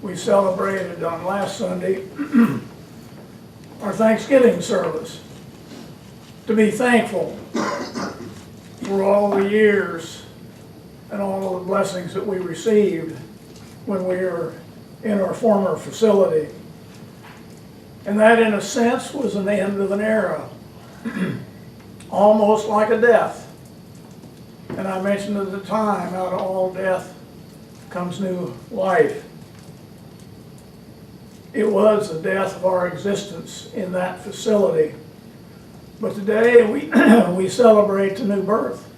we celebrated on last Sunday our Thanksgiving service to be thankful for all the years and all of the blessings that we received when we were in our former facility. And that, in a sense, was an end of an era, almost like a death. And I mentioned at the time, out of all death comes new life. It was the death of our existence in that facility. But today we celebrate the new birth,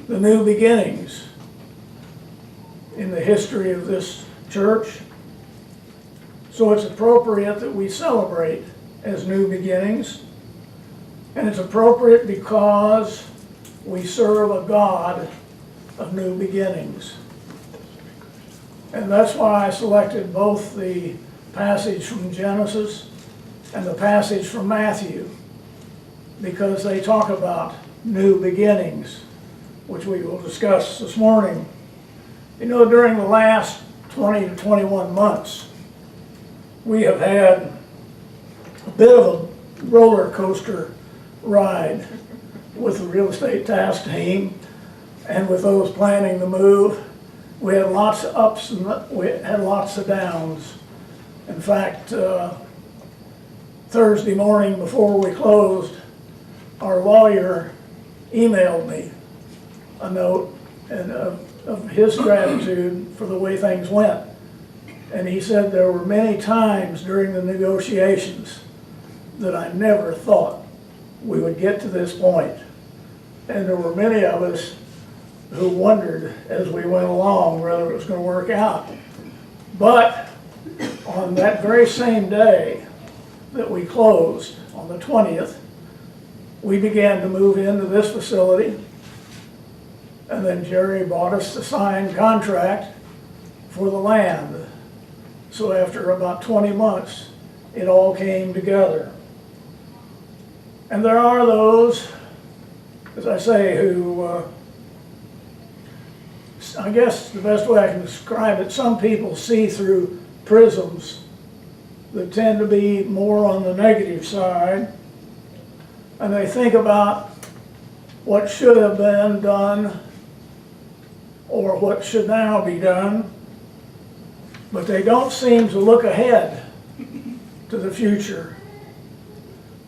the new beginnings in the history of this church. So it's appropriate that we celebrate as new beginnings. And it's appropriate because we serve a God of new beginnings. And that's why I selected both the passage from Genesis and the passage from Matthew, because they talk about new beginnings, which we will discuss this morning. You know, during the last 20 to 21 months, we have had a bit of a roller coaster ride with the real estate task team and with those planning the move. We had lots of ups and we had lots of downs. In fact, Thursday morning before we closed, our lawyer emailed me a note and of his gratitude for the way things went. And he said there were many times during the negotiations that I never thought we would get to this point. And there were many of us who wondered as we went along whether it was going to work out. But on that very same day that we closed, on the 20th, we began to move into this facility. And then Jerry bought us the signed contract for the land. So after about 20 months, it all came together. And there are those, as I say, who, I guess the best way I can describe it, some people see through prisms that tend to be more on the negative side, and they think about what should have been done or what should now be done, but they don't seem to look ahead to the future.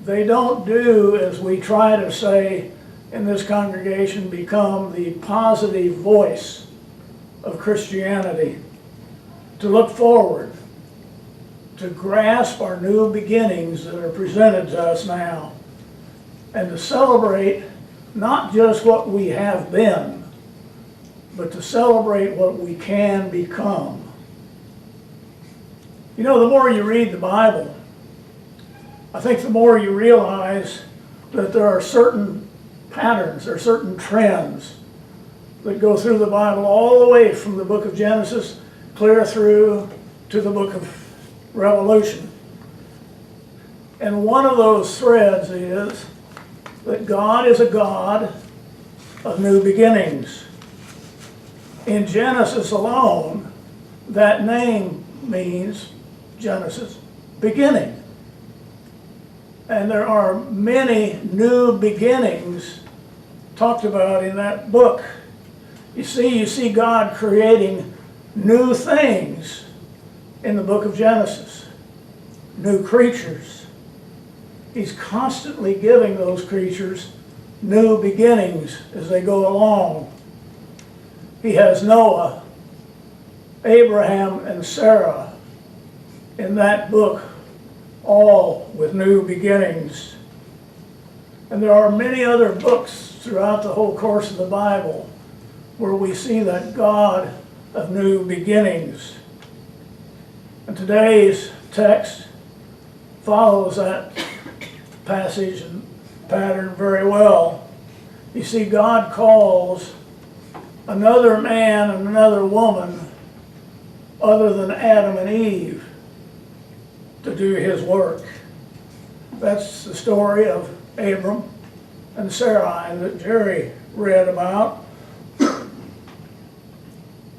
They don't do, as we try to say in this congregation, become the positive voice of Christianity, to look forward, to grasp our new beginnings that are presented to us now, and to celebrate not just what we have been, but to celebrate what we can become. You know, the more you read the Bible, I think the more you realize that there are certain patterns, there are certain trends that go through the Bible all the way from the book of Genesis clear through to the book of Revelation. And one of those threads is that God is a God of new beginnings. In Genesis alone, that name means Genesis, beginning. And there are many new beginnings talked about in that book. You see God creating new things in the book of Genesis, new creatures. He's constantly giving those creatures new beginnings as they go along. He has Noah, Abraham, and Sarah in that book, all with new beginnings. And there are many other books throughout the whole course of the Bible where we see that God of new beginnings. And today's text follows that passage and pattern very well. You see, God calls another man and another woman other than Adam and Eve to do his work. That's the story of Abram and Sarai that Jerry read about. You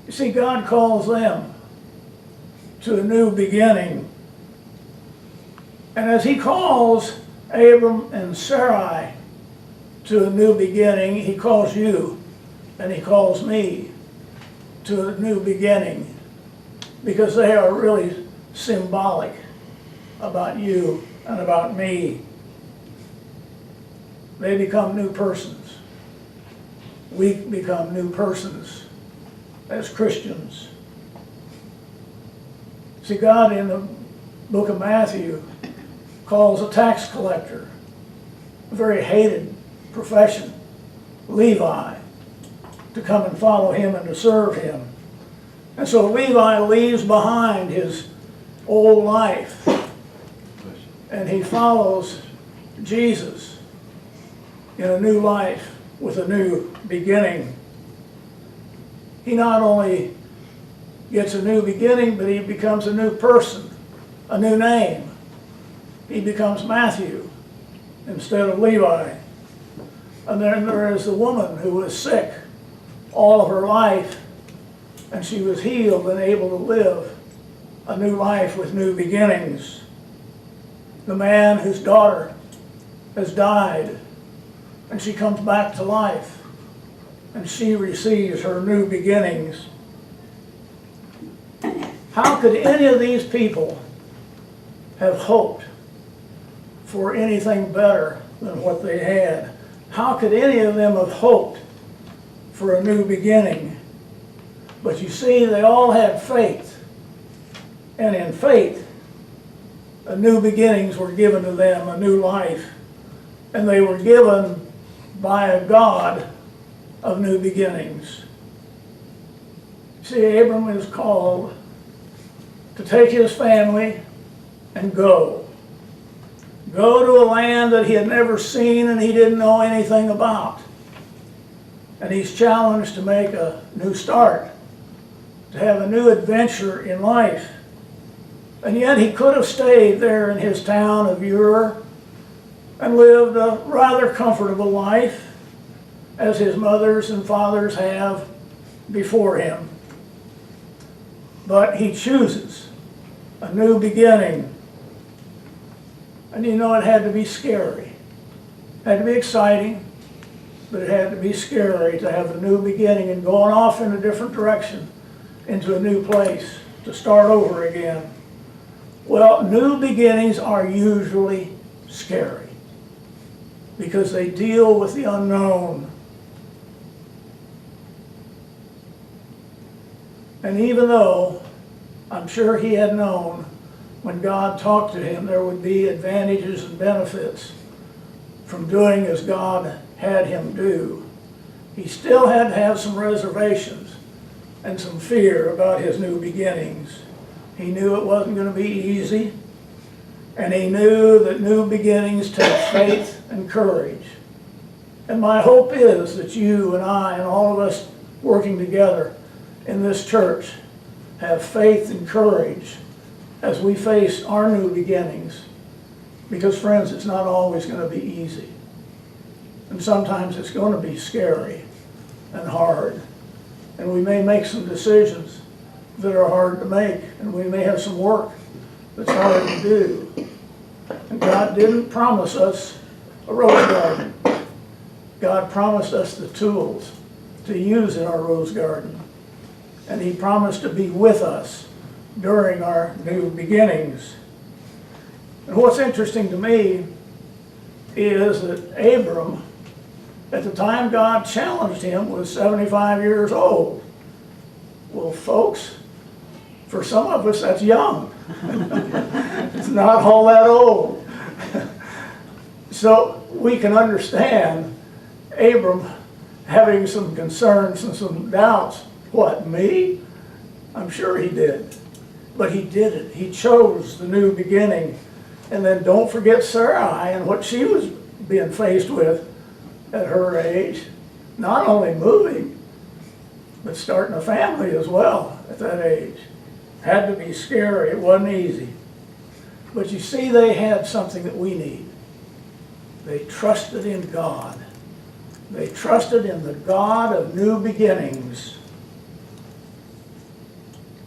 see, God calls them to a new beginning. And as he calls Abram and Sarai to a new beginning, he calls you and he calls me to a new beginning, because they are really symbolic about you and about me. They become new persons. We become new persons as Christians. See, God in the book of Matthew calls a tax collector, a very hated profession, Levi, to come and follow him and to serve him. And so Levi leaves behind his old life and he follows Jesus in a new life with a new beginning. He not only gets a new beginning, but he becomes a new person, a new name. He becomes Matthew instead of Levi. And then there is the woman who was sick all of her life, and she was healed and able to live a new life with new beginnings. The man whose daughter has died, and she comes back to life, and she receives her new beginnings. How could any of these people have hoped for anything better than what they had? How could any of them have hoped for a new beginning? But you see, they all had faith. And in faith, new beginnings were given to them, a new life. And they were given by a God of new beginnings. See, Abram is called to take his family and go. Go to a land that he had never seen and he didn't know anything about. And he's challenged to make a new start, to have a new adventure in life. And yet he could have stayed there in his town of Ur and lived a rather comfortable life, as his mothers and fathers have before him. But he chooses a new beginning. And you know, it had to be scary. It had to be exciting, but it had to be scary to have a new beginning and going off in a different direction, into a new place, to start over again. Well, new beginnings are usually scary because they deal with the unknown. And even though I'm sure he had known when God talked to him there would be advantages and benefits from doing as God had him do, he still had to have some reservations and some fear about his new beginnings. He knew it wasn't going to be easy, and he knew that new beginnings take faith and courage. And my hope is that you and I and all of us working together in this church have faith and courage as we face our new beginnings. Because friends, it's not always going to be easy. And sometimes it's going to be scary and hard. And we may make some decisions that are hard to make. And we may have some work that's hard to do. And God didn't promise us a rose garden. God promised us the tools to use in our rose garden. And he promised to be with us during our new beginnings. And what's interesting to me is that Abram, at the time God challenged him, was 75 years old. Well, folks, for some of us that's young. It's not all that old. So we can understand Abram having some concerns and some doubts. What, me? I'm sure he did. But he did it. He chose the new beginning. And then don't forget Sarai and what she was being faced with at her age. Not only moving, but starting a family as well at that age. Had to be scary. It wasn't easy. But you see, they had something that we need. They trusted in God. They trusted in the God of new beginnings.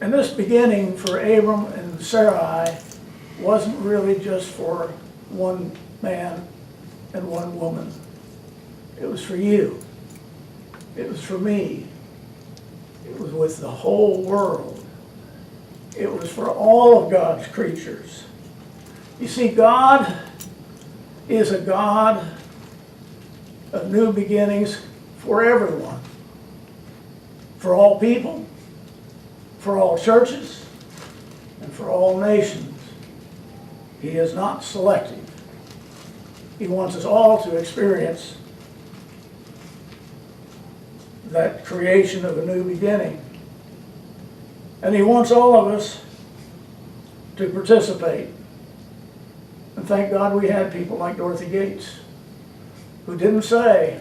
And this beginning for Abram and Sarai wasn't really just for one man and one woman. It was for you. It was for me. It was with the whole world. It was for all of God's creatures. You see, God is a God of new beginnings for everyone. For all people, for all churches, and for all nations. He is not selective. He wants us all to experience that creation of a new beginning. And he wants all of us to participate. And thank God we had people like Dorothy Gates who didn't say,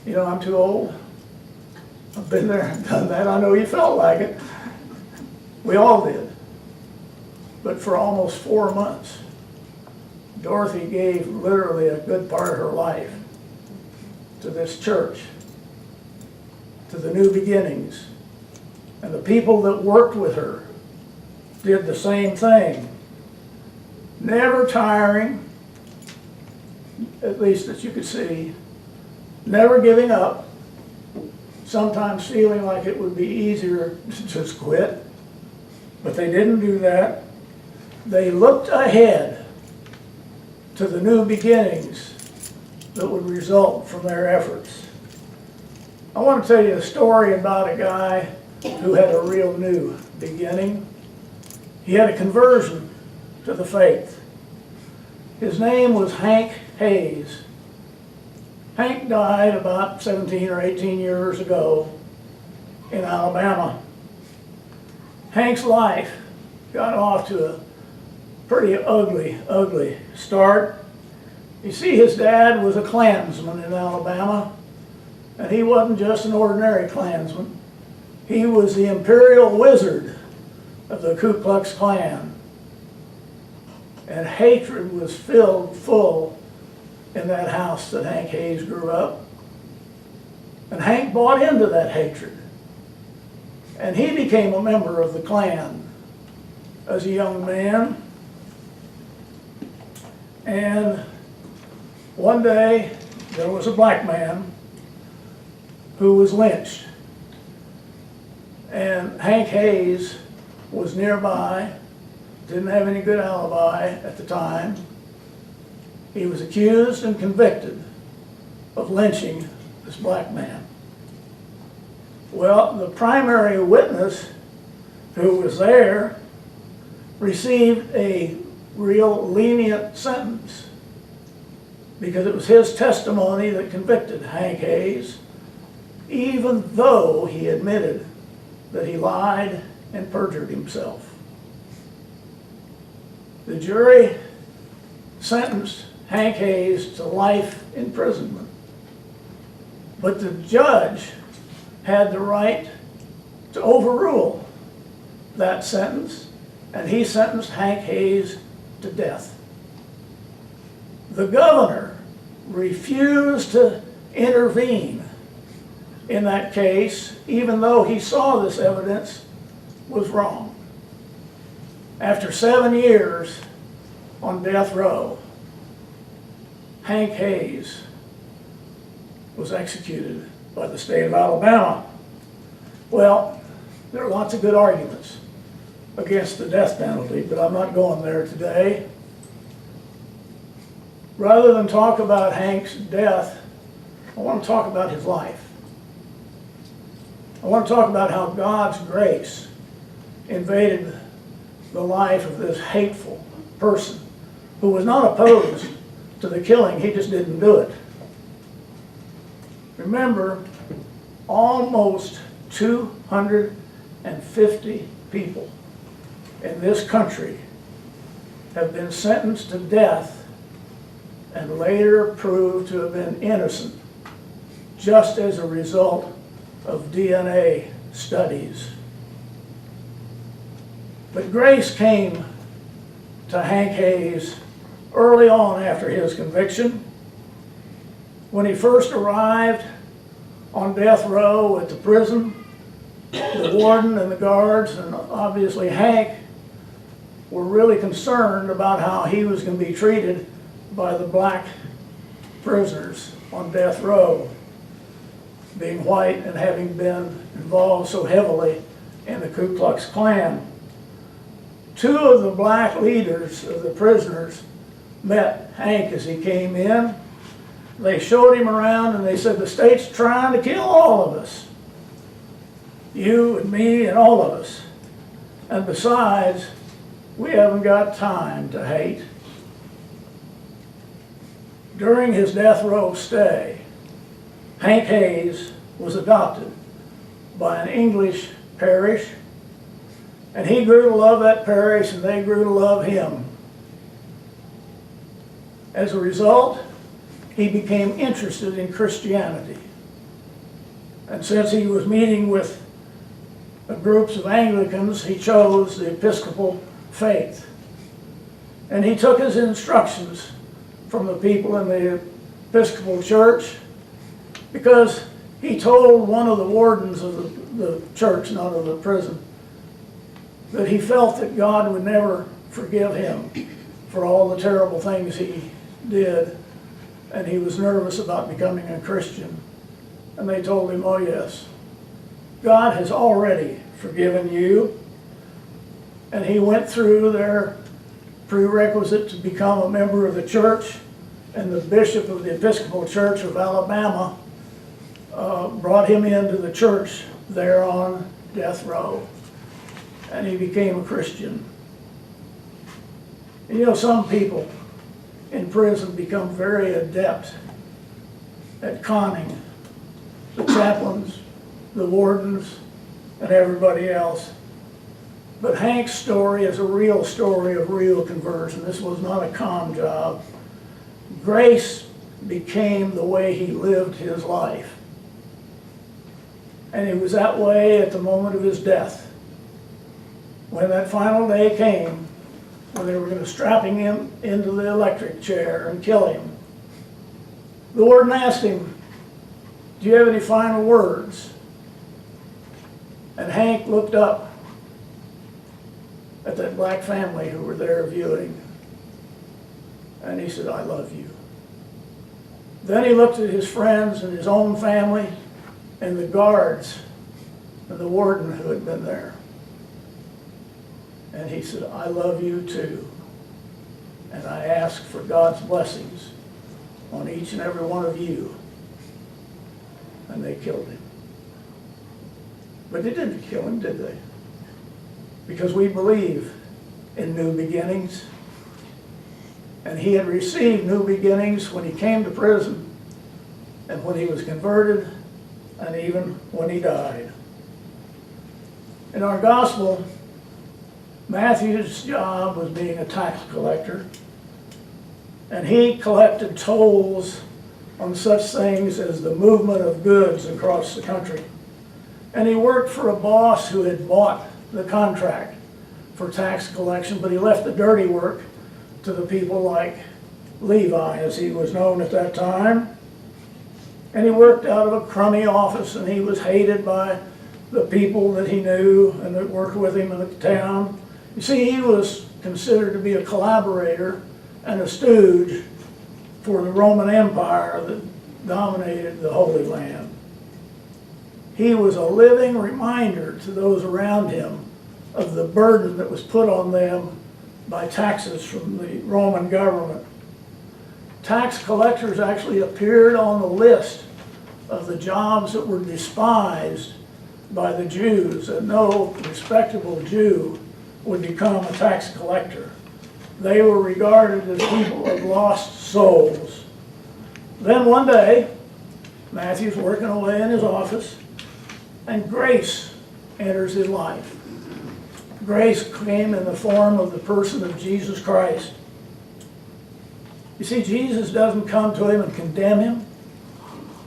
you know, I'm too old. I've been there and done that. I know you felt like it. We all did. But for almost 4 months, Dorothy gave literally a good part of her life to this church, to the new beginnings. And the people that worked with her did the same thing. Never tiring, at least that you could see, never giving up, sometimes feeling like it would be easier to just quit, but they didn't do that. They looked ahead to the new beginnings that would result from their efforts. I want to tell you a story about a guy who had a real new beginning. He had a conversion to the faith. His name was Hank Hayes. Hank died about 17 or 18 years ago in Alabama. Hank's life got off to a pretty ugly start. You see, his dad was a Klansman in Alabama, and he wasn't just an ordinary Klansman. He was the imperial wizard of the Ku Klux Klan. And hatred was filled full in that house that Hank Hayes grew up. And Hank bought into that hatred. And he became a member of the Klan as a young man. And one day, there was a black man who was lynched. And Hank Hayes was nearby, didn't have any good alibi at the time. He was accused and convicted of lynching this black man. Well, the primary witness who was there received a real lenient sentence because it was his testimony that convicted Hank Hayes, even though he admitted that he lied and perjured himself. The jury sentenced Hank Hayes to life imprisonment, but the judge had the right to overrule that sentence, and he sentenced Hank Hayes to death. The governor refused to intervene in that case, even though he saw this evidence was wrong. After 7 years on death row, Hank Hayes was executed by the state of Alabama. Well, there are lots of good arguments against the death penalty, but I'm not going there today. Rather than talk about Hank's death, I want to talk about his life. I want to talk about how God's grace invaded the life of this hateful person who was not opposed to the killing, he just didn't do it. Remember, almost 250 people in this country have been sentenced to death and later proved to have been innocent just as a result of DNA studies. But grace came to Hank Hayes early on after his conviction. When he first arrived on death row at the prison, the warden and the guards, and obviously Hank, were really concerned about how he was going to be treated by the black prisoners on death row, being white and having been involved so heavily in the Ku Klux Klan. Two of the black leaders of the prisoners met Hank as he came in. They showed him around and they said, "The state's trying to kill all of us. You and me and all of us. And besides, we haven't got time to hate." During his death row stay, Hank Hayes was adopted by an English parish, and he grew to love that parish and they grew to love him. As a result, he became interested in Christianity. And since he was meeting with groups of Anglicans, he chose the Episcopal faith. And he took his instructions from the people in the Episcopal Church, because he told one of the wardens of the church, not of the prison, that he felt that God would never forgive him for all the terrible things he did, and he was nervous about becoming a Christian. And they told him, "Oh yes, God has already forgiven you." And he went through their prerequisite to become a member of the church, and the bishop of the Episcopal Church of Alabama brought him into the church there on death row, and he became a Christian. And you know, some people in prison become very adept at conning the chaplains, the wardens, and everybody else. But Hank's story is a real story of real conversion. This was not a con job. Grace became the way he lived his life. And it was that way at the moment of his death. When that final day came, when they were going to strap him into the electric chair and kill him, the warden asked him, "Do you have any final words?" And Hank looked up at that black family who were there viewing, and he said, "I love you." Then he looked at his friends and his own family and the guards and the warden who had been there, and he said, "I love you too, and I ask for God's blessings on each and every one of you." And they killed him. But they didn't kill him, did they? Because we believe in new beginnings. And he had received new beginnings when he came to prison, and when he was converted, and even when he died. In our gospel, Matthew's job was being a tax collector, and he collected tolls on such things as the movement of goods across the country. And he worked for a boss who had bought the contract for tax collection, but he left the dirty work to the people like Levi, as he was known at that time. And he worked out of a crummy office, and he was hated by the people that he knew and that worked with him in the town. You see, he was considered to be a collaborator and a stooge for the Roman Empire that dominated the Holy Land. He was a living reminder to those around him of the burden that was put on them by taxes from the Roman government. Tax collectors actually appeared on the list of the jobs that were despised by the Jews, and no respectable Jew would become a tax collector. They were regarded as people of lost souls. Then one day, Matthew's working away in his office, and grace enters his life. Grace came in the form of the person of Jesus Christ. You see, Jesus doesn't come to him and condemn him.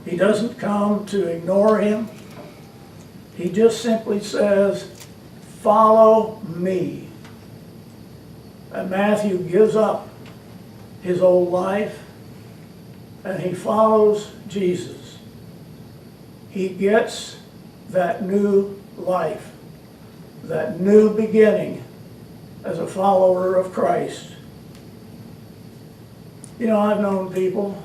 He doesn't come to ignore him. He just simply says, "Follow me." And Matthew gives up his old life and he follows Jesus. He gets that new life, that new beginning as a follower of Christ. You know, I've known people,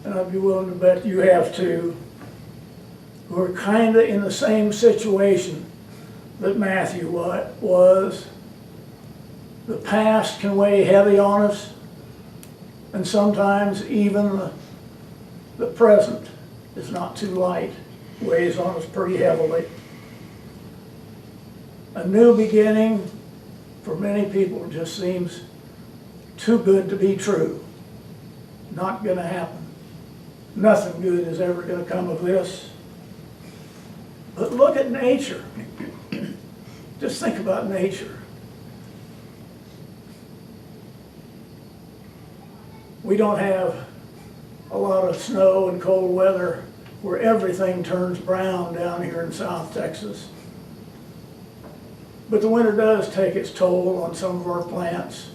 and I'd be willing to bet you have too, who are kind of in the same situation that Matthew was. The past can weigh heavy on us, and sometimes even the present is not too light, weighs on us pretty heavily. A new beginning for many people just seems too good to be true. Not going to happen. Nothing good is ever going to come of this. But look at nature. Just think about nature. We don't have a lot of snow and cold weather where everything turns brown down here in South Texas. But the winter does take its toll on some of our plants.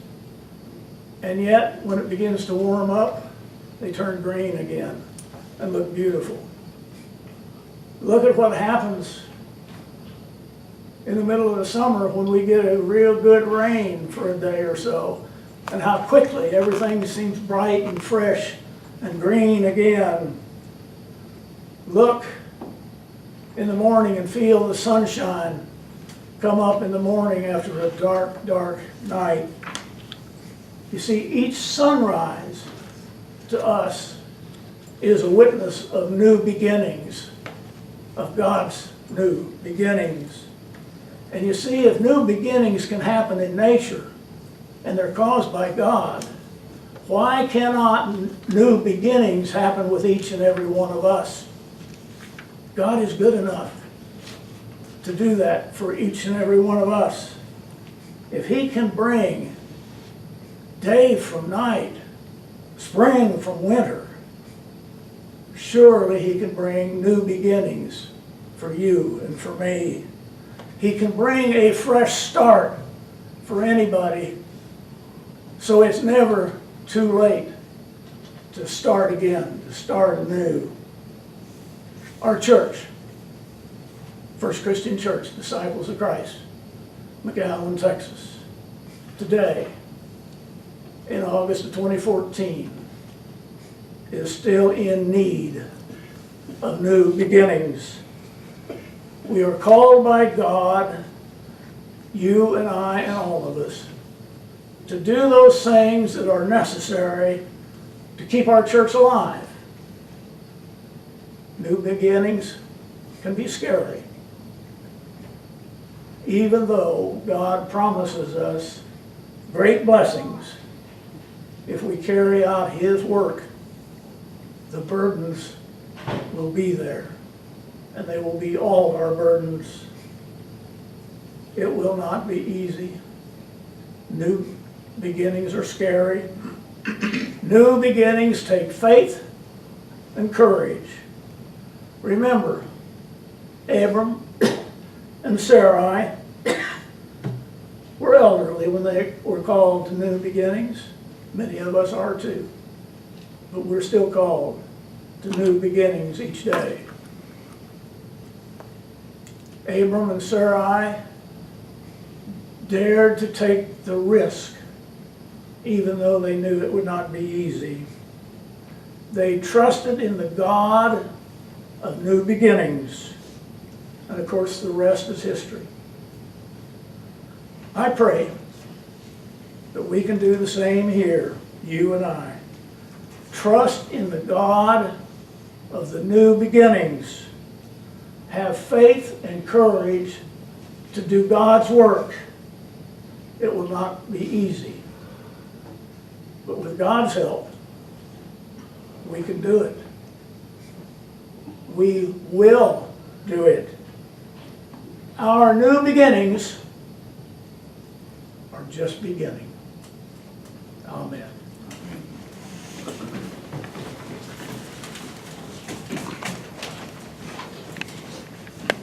And yet, when it begins to warm up, they turn green again and look beautiful. Look at what happens in the middle of the summer when we get a real good rain for a day or so, and how quickly everything seems bright and fresh and green again. Look in the morning and feel the sunshine come up in the morning after a dark, dark night. You see, each sunrise to us is a witness of new beginnings, of God's new beginnings. And you see, if new beginnings can happen in nature, and they're caused by God, why cannot new beginnings happen with each and every one of us? God is good enough to do that for each and every one of us. If He can bring day from night, spring from winter, surely He can bring new beginnings for you and for me. He can bring a fresh start for anybody, so it's never too late to start again, to start anew. Our church, First Christian Church, Disciples of Christ, McAllen, Texas, today, in August of 2014, is still in need of new beginnings. We are called by God, you and I and all of us, to do those things that are necessary to keep our church alive. New beginnings can be scary, even though God promises us great blessings if we carry out His work. The burdens will be there, and they will be all our burdens. It will not be easy. New beginnings are scary. New beginnings take faith and courage. Remember, Abram and Sarai were elderly when they were called to new beginnings. Many of us are too. But we're still called to new beginnings each day. Abram and Sarai dared to take the risk, even though they knew it would not be easy. They trusted in the God of new beginnings. And of course, the rest is history. I pray that we can do the same here, you and I. Trust in the God of the new beginnings. Have faith and courage to do God's work. It will not be easy. But with God's help, we can do it. We will do it. Our new beginnings are just beginning. Amen.